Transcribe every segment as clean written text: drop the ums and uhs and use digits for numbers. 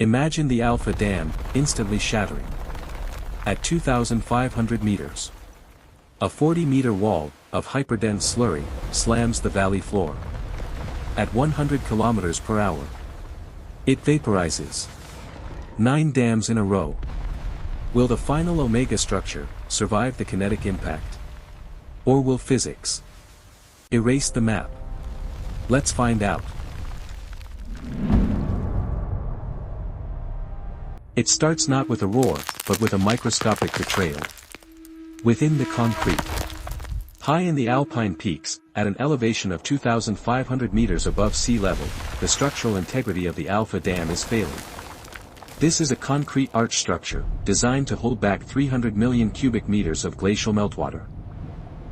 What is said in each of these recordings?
Imagine the Alpha Dam, instantly shattering. At 2,500 meters. A 40-meter wall, of hyperdense slurry, slams the valley floor. At 100 kilometers per hour. It vaporizes. 9 dams in a row. Will the final Omega structure survive the kinetic impact? Or will physics erase the map? Let's find out. It starts not with a roar, but with a microscopic betrayal. Within the concrete. High in the alpine peaks, at an elevation of 2,500 meters above sea level, the structural integrity of the Alpha Dam is failing. This is a concrete arch structure, designed to hold back 300 million cubic meters of glacial meltwater.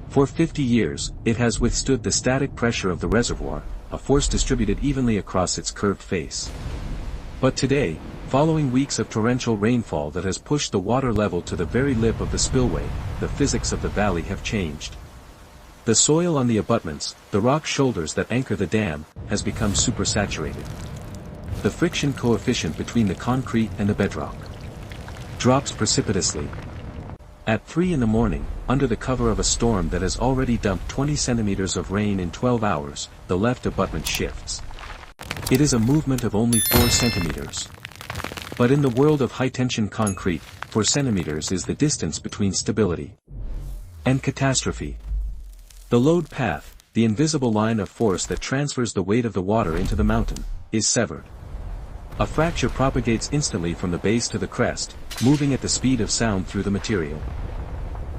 For 50 years, it has withstood the static pressure of the reservoir, a force distributed evenly across its curved face. But today, following weeks of torrential rainfall that has pushed the water level to the very lip of the spillway, the physics of the valley have changed. The soil on the abutments, the rock shoulders that anchor the dam, has become supersaturated. The friction coefficient between the concrete and the bedrock drops precipitously. At 3 in the morning, under the cover of a storm that has already dumped 20 centimeters of rain in 12 hours, the left abutment shifts. It is a movement of only 4 centimeters. But in the world of high-tension concrete, 4 centimeters is the distance between stability and catastrophe. The load path, the invisible line of force that transfers the weight of the water into the mountain, is severed. A fracture propagates instantly from the base to the crest, moving at the speed of sound through the material.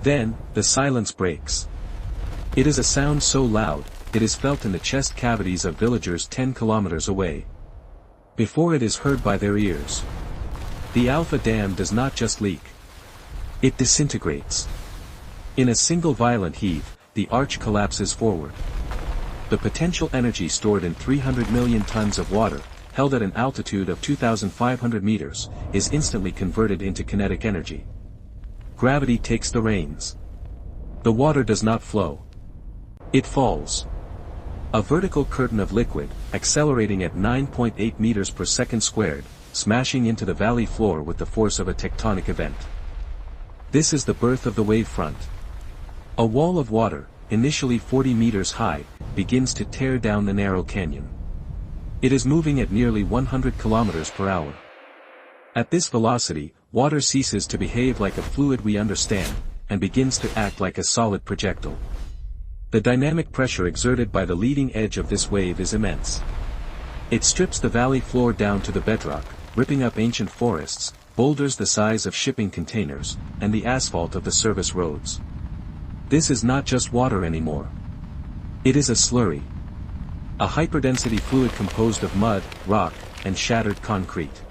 Then, the silence breaks. It is a sound so loud, it is felt in the chest cavities of villagers 10 kilometers away. Before it is heard by their ears. The Alpha Dam does not just leak. It disintegrates. In a single violent heave, the arch collapses forward. The potential energy stored in 300 million tons of water, held at an altitude of 2,500 meters, is instantly converted into kinetic energy. Gravity takes the reins. The water does not flow. It falls. A vertical curtain of liquid, accelerating at 9.8 meters per second squared, smashing into the valley floor with the force of a tectonic event. This is the birth of the wave front. A wall of water, initially 40 meters high, begins to tear down the narrow canyon. It is moving at nearly 100 kilometers per hour. At this velocity, water ceases to behave like a fluid we understand, and begins to act like a solid projectile. The dynamic pressure exerted by the leading edge of this wave is immense. It strips the valley floor down to the bedrock, ripping up ancient forests, boulders the size of shipping containers, and the asphalt of the service roads. This is not just water anymore. It is a slurry. A hyperdensity fluid composed of mud, rock, and shattered concrete.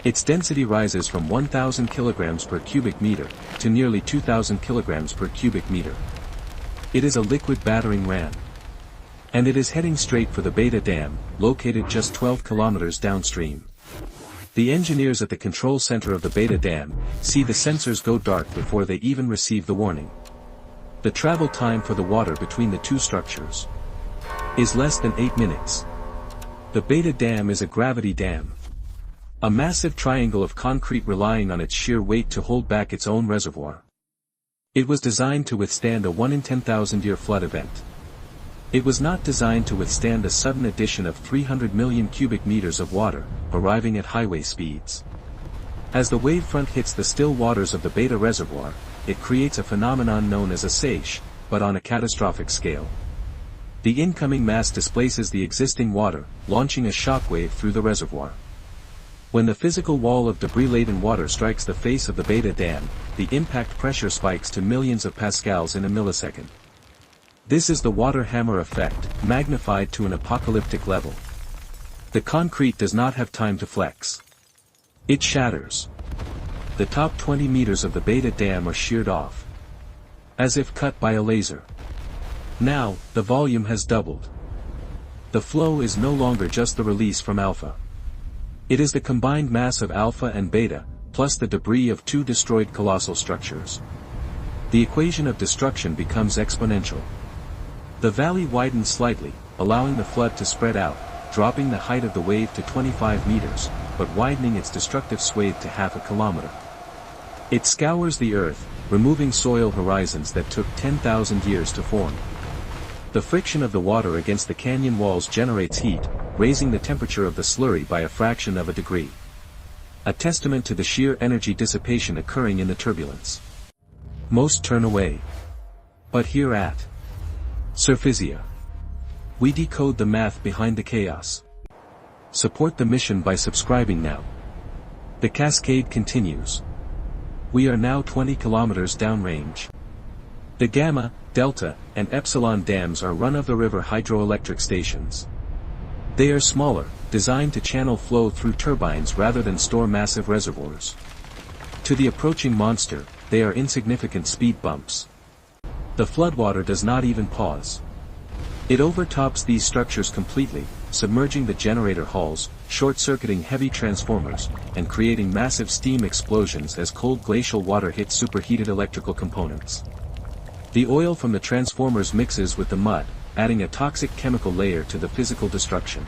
Its density rises from 1,000 kilograms per cubic meter, to nearly 2,000 kilograms per cubic meter. It is a liquid battering ram. And it is heading straight for the Beta Dam, located just 12 kilometers downstream. The engineers at the control center of the Beta Dam see the sensors go dark before they even receive the warning. The travel time for the water between the two structures is less than 8 minutes. The Beta Dam is a gravity dam. A massive triangle of concrete relying on its sheer weight to hold back its own reservoir. It was designed to withstand a 1 in 10,000 year flood event. It was not designed to withstand a sudden addition of 300 million cubic meters of water, arriving at highway speeds. As the wavefront hits the still waters of the Beta reservoir, it creates a phenomenon known as a seiche, but on a catastrophic scale. The incoming mass displaces the existing water, launching a shockwave through the reservoir. When the physical wall of debris-laden water strikes the face of the Beta Dam, the impact pressure spikes to millions of pascals in a millisecond. This is the water hammer effect, magnified to an apocalyptic level. The concrete does not have time to flex. It shatters. The top 20 meters of the Beta Dam are sheared off. As if cut by a laser. Now, the volume has doubled. The flow is no longer just the release from Alpha. It is the combined mass of Alpha and Beta, plus the debris of 2 destroyed colossal structures. The equation of destruction becomes exponential. The valley widens slightly, allowing the flood to spread out, dropping the height of the wave to 25 meters, but widening its destructive swathe to half a kilometer. It scours the earth, removing soil horizons that took 10,000 years to form. The friction of the water against the canyon walls generates heat, raising the temperature of the slurry by a fraction of a degree. A testament to the sheer energy dissipation occurring in the turbulence. Most turn away. But here at Surphysia, we decode the math behind the chaos. Support the mission by subscribing now. The cascade continues. We are now 20 kilometers downrange. The Gamma, Delta, and Epsilon dams are run-of-the-river hydroelectric stations. They are smaller, designed to channel flow through turbines rather than store massive reservoirs. To the approaching monster, they are insignificant speed bumps. The floodwater does not even pause. It overtops these structures completely, submerging the generator halls, short-circuiting heavy transformers, and creating massive steam explosions as cold glacial water hits superheated electrical components. The oil from the transformers mixes with the mud, adding a toxic chemical layer to the physical destruction.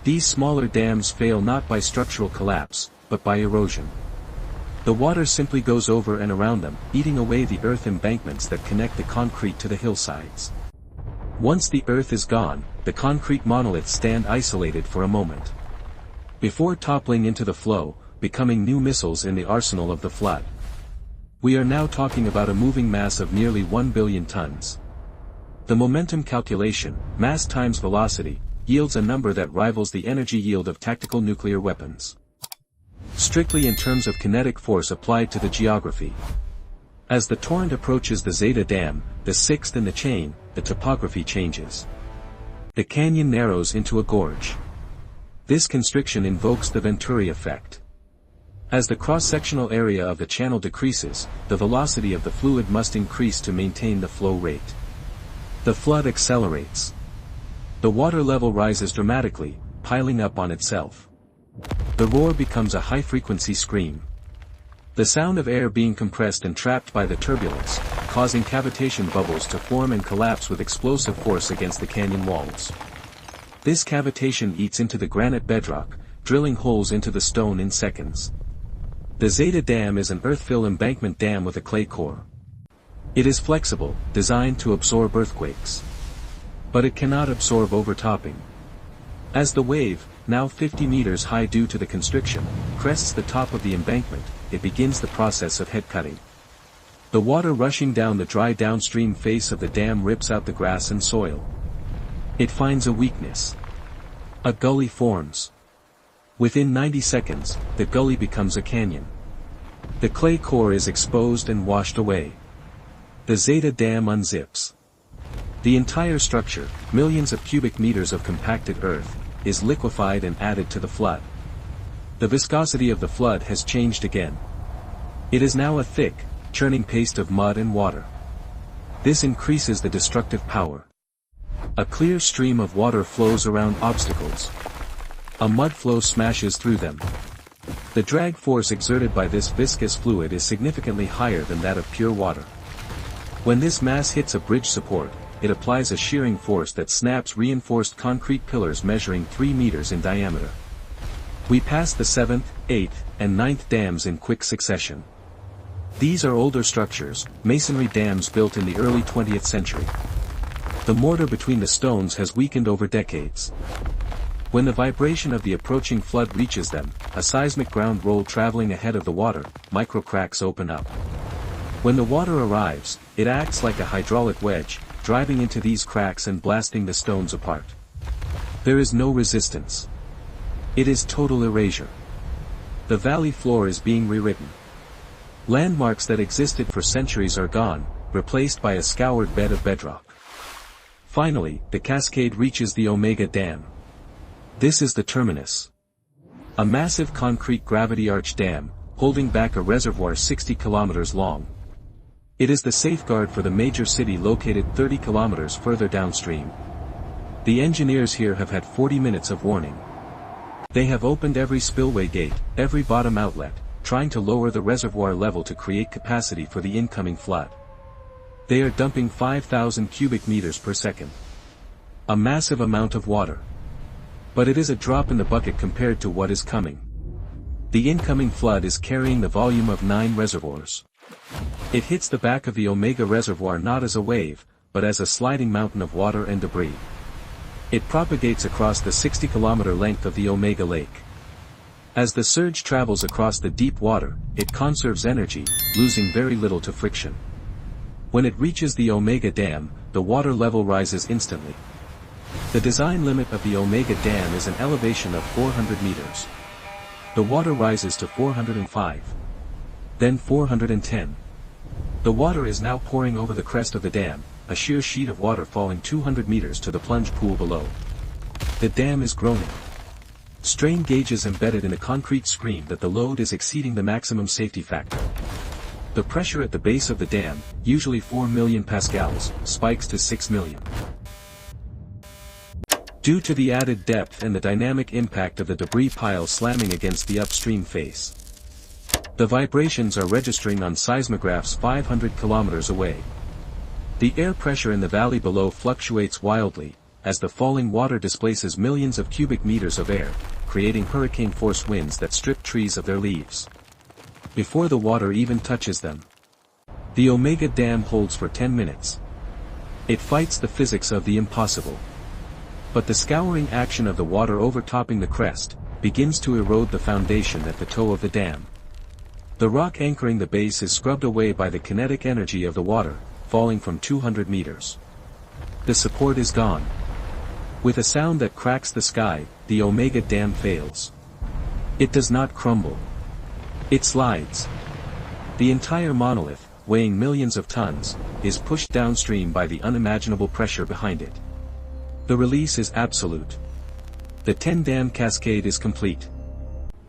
These smaller dams fail not by structural collapse, but by erosion. The water simply goes over and around them, eating away the earth embankments that connect the concrete to the hillsides. Once the earth is gone, the concrete monoliths stand isolated for a moment, before toppling into the flow, becoming new missiles in the arsenal of the flood. We are now talking about a moving mass of nearly 1 billion tons. The momentum calculation, mass times velocity, yields a number that rivals the energy yield of tactical nuclear weapons. Strictly in terms of kinetic force applied to the geography. As the torrent approaches the Zeta Dam, the sixth in the chain, the topography changes. The canyon narrows into a gorge. This constriction invokes the Venturi Effect. As the cross-sectional area of the channel decreases, the velocity of the fluid must increase to maintain the flow rate. The flood accelerates. The water level rises dramatically, piling up on itself. The roar becomes a high-frequency scream. The sound of air being compressed and trapped by the turbulence, causing cavitation bubbles to form and collapse with explosive force against the canyon walls. This cavitation eats into the granite bedrock, drilling holes into the stone in seconds. The Zeta Dam is an earth-fill embankment dam with a clay core. It is flexible, designed to absorb earthquakes. But it cannot absorb overtopping. As the wave, now 50 meters high due to the constriction, crests the top of the embankment, it begins the process of headcutting. The water rushing down the dry downstream face of the dam rips out the grass and soil. It finds a weakness. A gully forms. Within 90 seconds, the gully becomes a canyon. The clay core is exposed and washed away. The Zeta Dam unzips. The entire structure, millions of cubic meters of compacted earth, is liquefied and added to the flood. The viscosity of the flood has changed again. It is now a thick, churning paste of mud and water. This increases the destructive power. A clear stream of water flows around obstacles. A mud flow smashes through them. The drag force exerted by this viscous fluid is significantly higher than that of pure water. When this mass hits a bridge support, it applies a shearing force that snaps reinforced concrete pillars measuring 3 meters in diameter. We pass the 7th, 8th, and 9th dams in quick succession. These are older structures, masonry dams built in the early 20th century. The mortar between the stones has weakened over decades. When the vibration of the approaching flood reaches them, a seismic ground roll traveling ahead of the water, microcracks open up. When the water arrives, it acts like a hydraulic wedge, driving into these cracks and blasting the stones apart. There is no resistance. It is total erasure. The valley floor is being rewritten. Landmarks that existed for centuries are gone, replaced by a scoured bed of bedrock. Finally, the cascade reaches the Omega Dam. This is the terminus. A massive concrete gravity arch dam, holding back a reservoir 60 kilometers long. It is the safeguard for the major city located 30 kilometers further downstream. The engineers here have had 40 minutes of warning. They have opened every spillway gate, every bottom outlet, trying to lower the reservoir level to create capacity for the incoming flood. They are dumping 5,000 cubic meters per second. A massive amount of water. But it is a drop in the bucket compared to what is coming. The incoming flood is carrying the volume of 9 reservoirs. It hits the back of the Omega reservoir not as a wave, but as a sliding mountain of water and debris. It propagates across the 60-kilometer length of the Omega Lake. As the surge travels across the deep water, it conserves energy, losing very little to friction. When it reaches the Omega Dam, the water level rises instantly. The design limit of the Omega Dam is an elevation of 400 meters. The water rises to 405. Then 410. The water is now pouring over the crest of the dam, a sheer sheet of water falling 200 meters to the plunge pool below. The dam is groaning. Strain gauges embedded in a concrete screen that the load is exceeding the maximum safety factor. The pressure at the base of the dam, usually 4 million pascals, spikes to 6 million. Due to the added depth and the dynamic impact of the debris pile slamming against the upstream face. The vibrations are registering on seismographs 500 kilometers away. The air pressure in the valley below fluctuates wildly, as the falling water displaces millions of cubic meters of air, creating hurricane-force winds that strip trees of their leaves. Before the water even touches them. The Omega Dam holds for 10 minutes. It fights the physics of the impossible. But the scouring action of the water overtopping the crest, begins to erode the foundation at the toe of the dam. The rock anchoring the base is scrubbed away by the kinetic energy of the water, falling from 200 meters. The support is gone. With a sound that cracks the sky, the Omega Dam fails. It does not crumble. It slides. The entire monolith, weighing millions of tons, is pushed downstream by the unimaginable pressure behind it. The release is absolute. The 10-dam cascade is complete.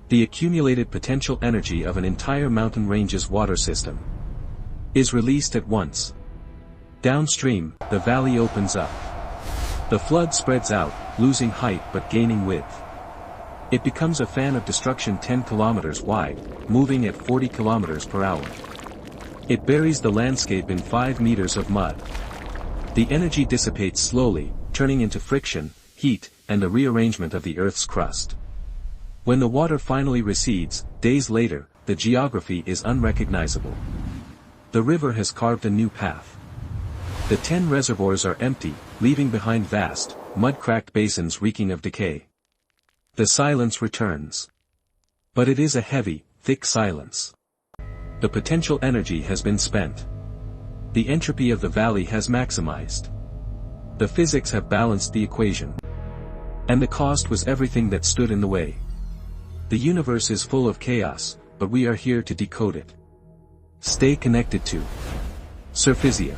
The accumulated potential energy of an entire mountain range's water system is released at once. Downstream, the valley opens up. The flood spreads out, losing height but gaining width. It becomes a fan of destruction 10 kilometers wide, moving at 40 kilometers per hour. It buries the landscape in 5 meters of mud. The energy dissipates slowly, turning into friction, heat, and the rearrangement of the Earth's crust. When the water finally recedes, days later, the geography is unrecognizable. The river has carved a new path. The 10 reservoirs are empty, leaving behind vast, mud-cracked basins reeking of decay. The silence returns. But it is a heavy, thick silence. The potential energy has been spent. The entropy of the valley has maximized. The physics have balanced the equation. And the cost was everything that stood in the way. The universe is full of chaos, but we are here to decode it. Stay connected to Surphysia.